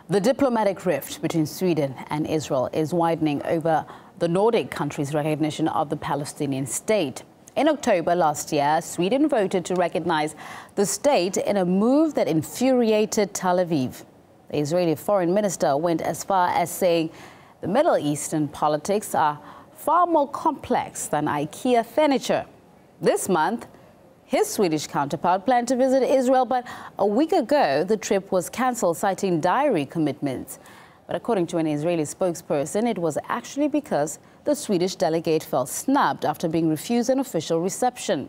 The diplomatic rift between Sweden and Israel is widening over the Nordic countries' recognition of the Palestinian state. In October last year, Sweden voted to recognize the state in a move that infuriated Tel Aviv. The Israeli foreign minister went as far as saying the Middle Eastern politics are far more complex than IKEA furniture. This month, his Swedish counterpart planned to visit Israel, but a week ago, the trip was cancelled, citing diary commitments. But according to an Israeli spokesperson, it was actually because the Swedish delegate felt snubbed after being refused an official reception.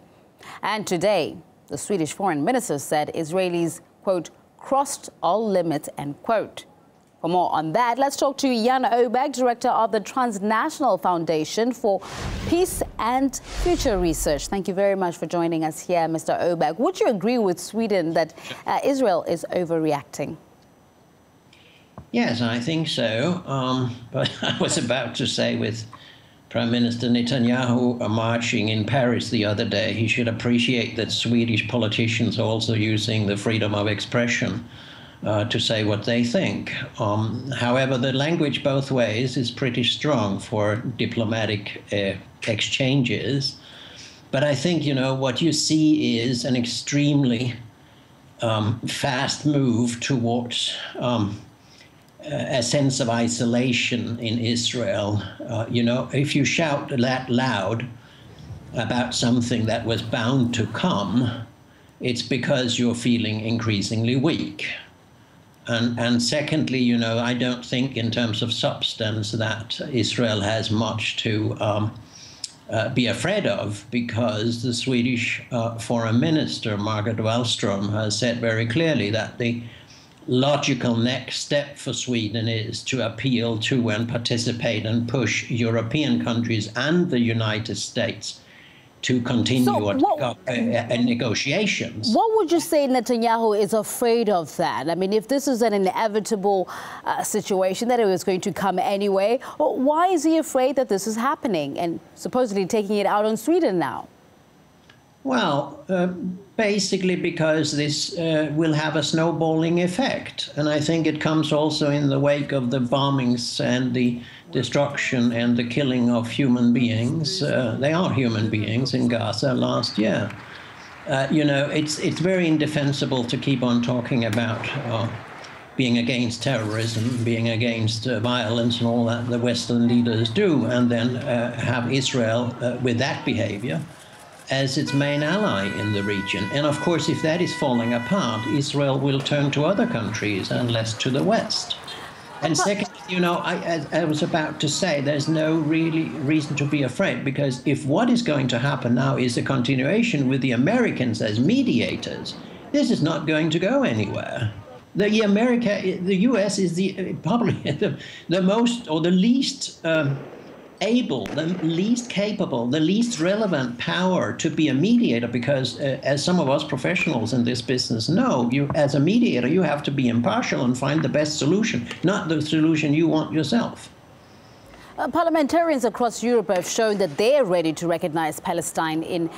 And today, the Swedish foreign minister said Israelis, quote, crossed all limits, end quote. For more on that, let's talk to Jan Oberg, director of the Transnational Foundation for Peace and Future Research. Thank you very much for joining us here, Mr. Oberg. Would you agree with Sweden that Israel is overreacting? Yes, I think so. But I was about to say, with Prime Minister Netanyahu marching in Paris the other day, he should appreciate that Swedish politicians are also using the freedom of expression to say what they think. However, the language both ways is pretty strong for diplomatic exchanges. But I think, you know, what you see is an extremely fast move towards a sense of isolation in Israel. You know, if you shout that loud about something that was bound to come, it's because you're feeling increasingly weak. And secondly, you know, I don't think in terms of substance that Israel has much to be afraid of, because the Swedish foreign minister, Margot Wallström, has said very clearly that the logical next step for Sweden is to appeal to and participate and push European countries and the United States to continue negotiations. What would you say Netanyahu is afraid of that? I mean, if this is an inevitable situation, that it was going to come anyway, why is he afraid that this is happening and supposedly taking it out on Sweden now? Well, basically because this will have a snowballing effect. And I think it comes also in the wake of the bombings and the destruction and the killing of human beings. They are human beings in Gaza last year. You know, it's very indefensible to keep on talking about being against terrorism, being against violence and all that the Western leaders do, and then have Israel with that behavior as its main ally in the region. And of course, if that is falling apart, Israel will turn to other countries and less to the West. And second, you know, I was about to say, there's no really reason to be afraid, because if what is going to happen now is a continuation with the Americans as mediators, this is not going to go anywhere. The US is probably the most, or the least able, the least capable, the least relevant power to be a mediator, because as some of us professionals in this business know, you, as a mediator, you have to be impartial and find the best solution, not the solution you want yourself. Parliamentarians across Europe have shown that they're ready to recognize Palestine in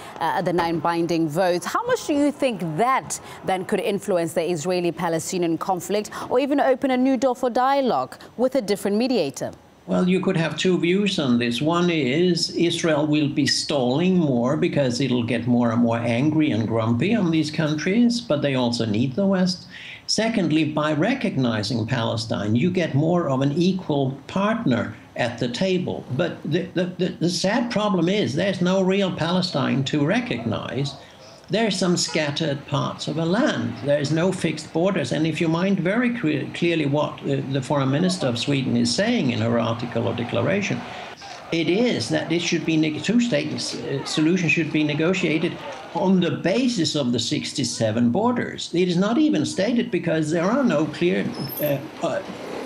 the 9 binding votes. How much do you think that then could influence the Israeli-Palestinian conflict, or even open a new door for dialogue with a different mediator? Well, you could have two views on this. One is Israel will be stalling more because it'll get more and more angry and grumpy on these countries, but they also need the West. Secondly, by recognizing Palestine, you get more of an equal partner at the table. But the sad problem is there's no real Palestine to recognize. There are some scattered parts of a land. There is no fixed borders. And if you mind very clearly what the foreign minister of Sweden is saying in her article or declaration, it is that this should be two-state solution should be negotiated on the basis of the 67 borders. It is not even stated because there are no clear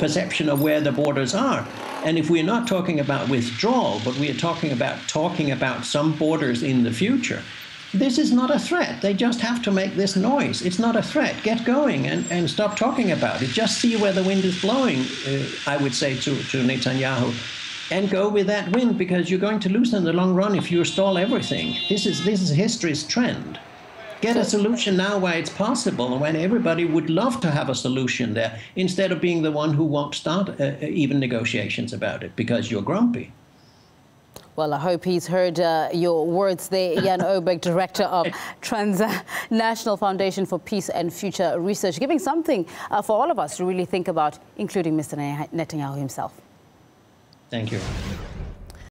perception of where the borders are. And if we're not talking about withdrawal, but we are talking about some borders in the future, this is not a threat. They just have to make this noise. It's not a threat. Get going and stop talking about it. Just see where the wind is blowing, I would say to Netanyahu, and go with that wind, because you're going to lose in the long run if you stall everything. This is history's trend. Get a solution now where it's possible, and when everybody would love to have a solution there, instead of being the one who won't start even negotiations about it because you're grumpy. Well, I hope he's heard your words there. Jan Oberg, Director of Transnational Foundation for Peace and Future Research, giving something for all of us to really think about, including Mr. Netanyahu himself. Thank you.